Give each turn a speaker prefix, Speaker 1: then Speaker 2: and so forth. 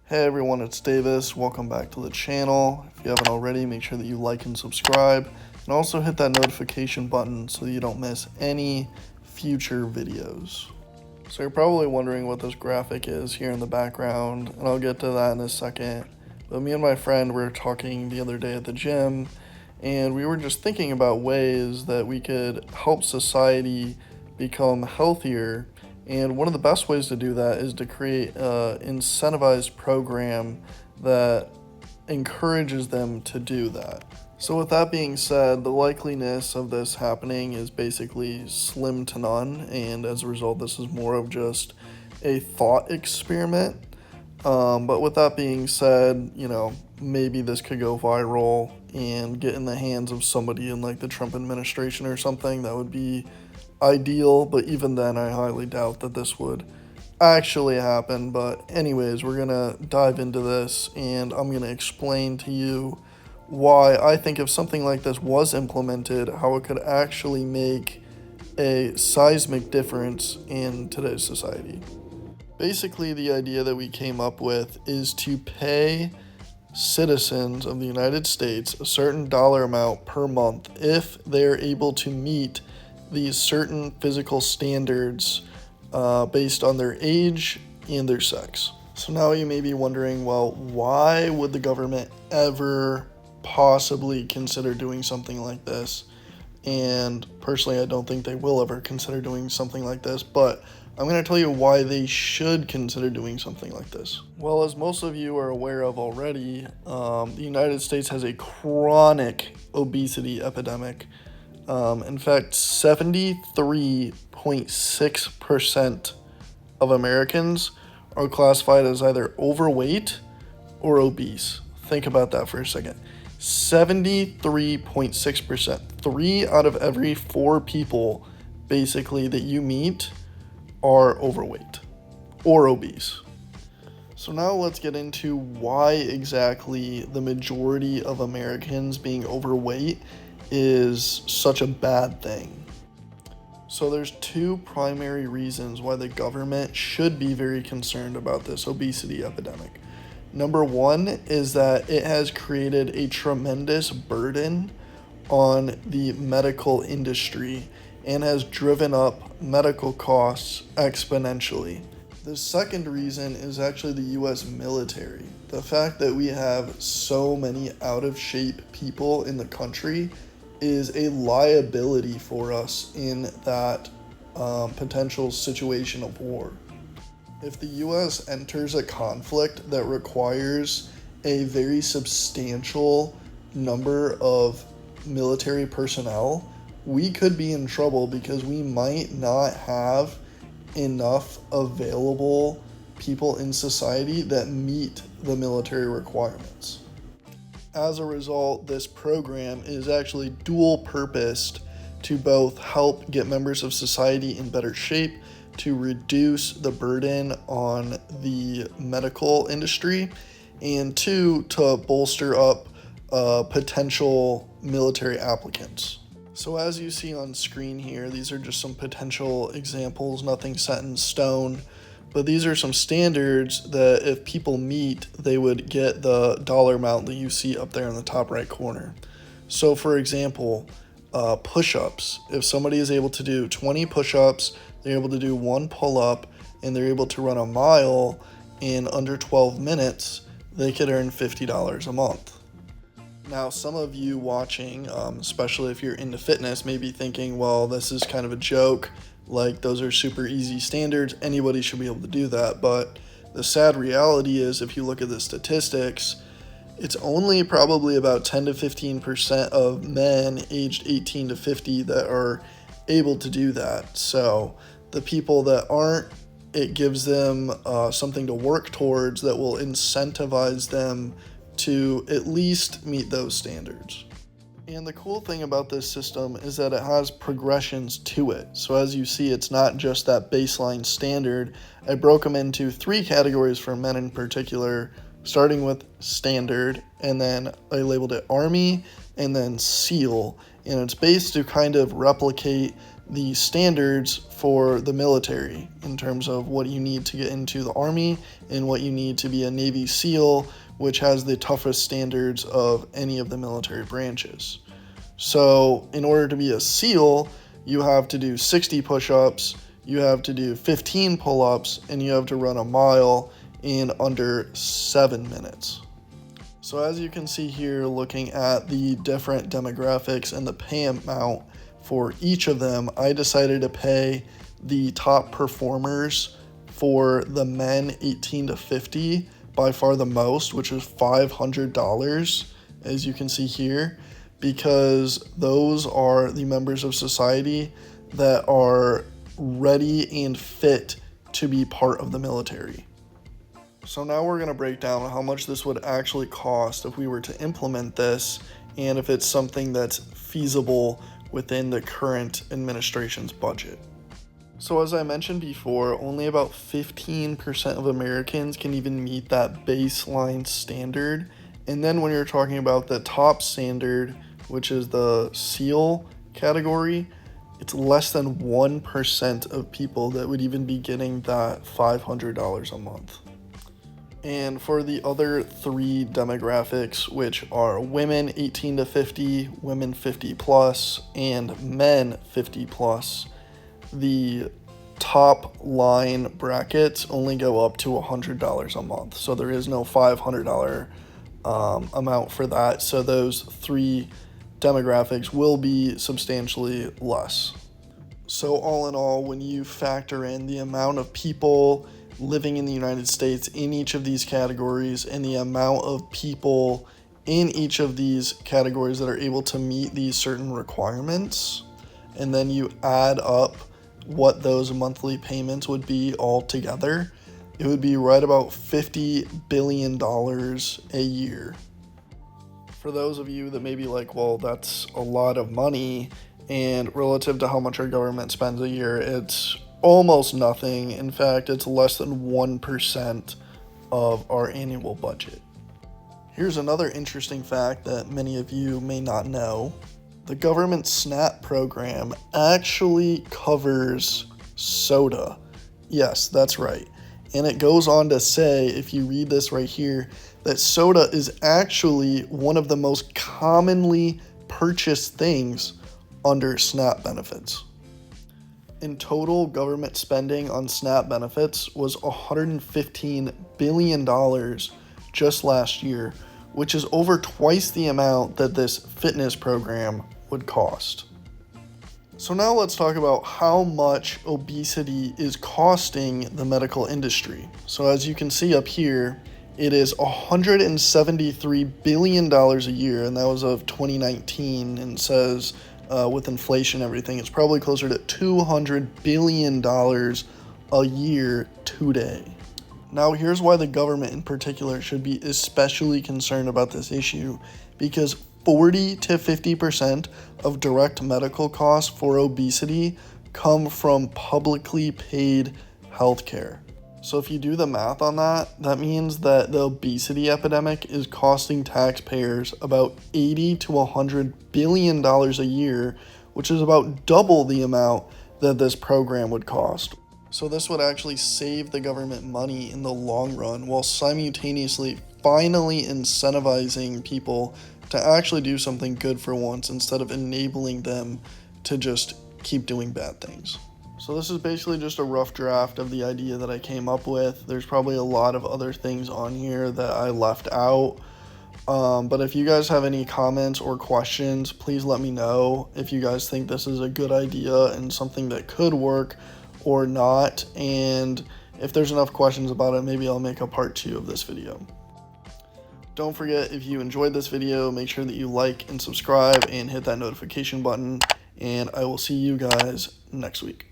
Speaker 1: Hey everyone, it's Davis. Welcome back to the channel. If you haven't already, make sure that you like and subscribe, and also hit that notification button so you don't miss any future videos. So you're probably wondering what this graphic is here in the background, and I'll get to that in a second. But me and my friend were talking the other day at the gym, and we were just thinking about ways that we could help society become healthier. And one of the best ways to do that is to create an incentivized program that encourages them to do that. So, with that being said, the likeliness of this happening is basically slim to none, and as a result, this is more of just a thought experiment. But with that being said, maybe this could go viral and get in the hands of somebody in like the Trump administration or something. That would be ideal, but even then, I highly doubt that this would actually happen. But, anyways, we're gonna dive into this and I'm gonna explain to you why I think if something like this was implemented, how it could actually make a seismic difference in today's society. Basically, the idea that we came up with is to pay citizens of the United States a certain dollar amount per month if they're able to meet these certain physical standards based on their age and their sex. So now you may be wondering, well, why would the government ever possibly consider doing something like this? And personally, I don't think they will ever consider doing something like this, but I'm going to tell you why they should consider doing something like this. Well, as most of you are aware of already, the United States has a chronic obesity epidemic. In fact, 73.6% of Americans are classified as either overweight or obese. Think about that for a second. 73.6%. 3 out of every 4 people, basically, that you meet are overweight or obese. So now let's get into why exactly the majority of Americans being overweight is such a bad thing. So there's 2 primary reasons why the government should be very concerned about this obesity epidemic. Number 1 is that it has created a tremendous burden on the medical industry and has driven up medical costs exponentially. The second reason is actually the US military. The fact that we have so many out of shape people in the country is a liability for us in that potential situation of war. If the US enters a conflict that requires a very substantial number of military personnel, we could be in trouble because we might not have enough available people in society that meet the military requirements. As a result, this program is actually dual purposed to both help get members of society in better shape, to reduce the burden on the medical industry, and 2, to bolster up potential military applicants. So as you see on screen here, these are just some potential examples, nothing set in stone, but these are some standards that if people meet, they would get the dollar amount that you see up there in the top right corner. So for example, push-ups. If somebody is able to do 20 push-ups, they're able to do 1 pull-up, and they're able to run a mile in under 12 minutes, they could earn $50 a month. Now, some of you watching, especially if you're into fitness, may be thinking, well, this is kind of a joke. Like, those are super easy standards. Anybody should be able to do that. But the sad reality is, if you look at the statistics, it's only probably about 10 to 15% of men aged 18 to 50 that are able to do that. So the people that aren't, it gives them something to work towards that will incentivize them to at least meet those standards. And the cool thing about this system is that it has progressions to it. So as you see, it's not just that baseline standard. I broke them into 3 categories for men in particular, starting with standard, and then I labeled it Army, and then SEAL. And it's based to kind of replicate the standards for the military in terms of what you need to get into the Army and what you need to be a Navy SEAL, which has the toughest standards of any of the military branches. So in order to be a SEAL, you have to do 60 push-ups, you have to do 15 pull-ups, and you have to run a mile in under 7 minutes. So as you can see here, looking at the different demographics and the pay amount for each of them, I decided to pay the top performers for the men 18 to 50 by far the most, which is $500, as you can see here, because those are the members of society that are ready and fit to be part of the military. So now we're going to break down how much this would actually cost if we were to implement this, and if it's something that's feasible within the current administration's budget. So as I mentioned before, only about 15% of Americans can even meet that baseline standard. And then when you're talking about the top standard, which is the SEAL category, it's less than 1% of people that would even be getting that $500 a month. And for the other three demographics, which are women 18 to 50, women 50 plus, and men 50 plus, the top line brackets only go up to $100 a month. So there is no $500 amount for that. So those three demographics will be substantially less. So all in all, when you factor in the amount of people living in the United States in each of these categories and the amount of people in each of these categories that are able to meet these certain requirements, and then you add up what those monthly payments would be all together, it would be right about $50 billion a year. For those of you that may be like, well, that's a lot of money, and relative to how much our government spends a year, it's almost nothing. In fact, it's less than 1% of our annual budget. Here's another interesting fact that many of you may not know. The government SNAP program actually covers soda. Yes, that's right. And it goes on to say, if you read this right here, that soda is actually one of the most commonly purchased things under SNAP benefits. In total, government spending on SNAP benefits was $115 billion just last year, which is over twice the amount that this fitness program would cost. So now let's talk about how much obesity is costing the medical industry. So as you can see up here, it is $173 billion a year, and that was of 2019, and says with inflation and everything, it's probably closer to $200 billion a year today. Now here's why the government in particular should be especially concerned about this issue, because 40 to 50% of direct medical costs for obesity come from publicly paid healthcare. So if you do the math on that, that means that the obesity epidemic is costing taxpayers about $80 to $100 billion a year, which is about double the amount that this program would cost. So this would actually save the government money in the long run, while simultaneously finally incentivizing people to actually do something good for once, instead of enabling them to just keep doing bad things. So this is basically just a rough draft of the idea that I came up with. There's probably a lot of other things on here that I left out. But if you guys have any comments or questions, please let me know if you guys think this is a good idea and something that could work or not. And if there's enough questions about it, maybe I'll make a part 2 of this video. Don't forget, if you enjoyed this video, make sure that you like and subscribe and hit that notification button. And I will see you guys next week.